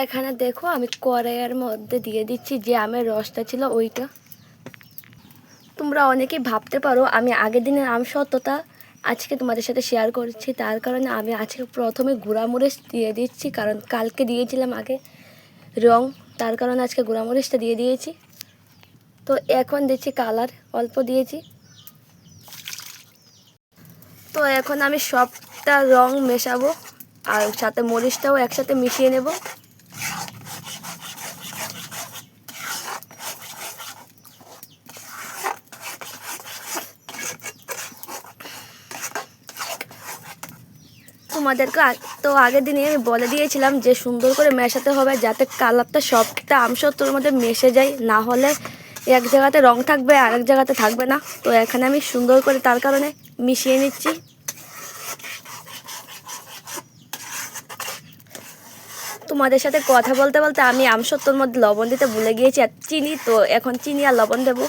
এখানে দেখো আমি কড়াইয়ের মধ্যে দিয়ে দিচ্ছি যে আমের রসটা ছিল ওইটা। তোমরা অনেকেই ভাবতে পারো আমি আগের দিনের আম সত্যতা আজকে তোমাদের সাথে শেয়ার করছি, তার কারণে আমি আজকে প্রথমে গুঁড়ামরিচ দিয়ে দিচ্ছি, কারণ কালকে দিয়েছিলাম আগে রং, তার কারণে আজকে গুঁড়ামরিচটা দিয়ে দিয়েছি। তো এখন দিচ্ছি কালার, অল্প দিয়েছি। তো এখন আমি সবটা রং মেশাবো আর সাথে মরিচটাও একসাথে মিশিয়ে নেব। তোমাদেরকে তো আগের দিনে আমি বলে দিয়েছিলাম যে সুন্দর করে মেশাতে হবে যাতে কালারটা সবটা আমসত্ত্বর মধ্যে মিশে যায়, না হলে এক জায়গাতে রং থাকবে আর এক জায়গাতে থাকবে না। তো এখানে আমি সুন্দর করে তার কারণে মিশিয়ে নিচ্ছি। তোমাদের সাথে কথা বলতে বলতে আমি আমসত্ত্বর মধ্যে লবণ দিতে ভুলে গিয়েছি আর চিনি, তো এখন চিনি আর লবণ দেবো।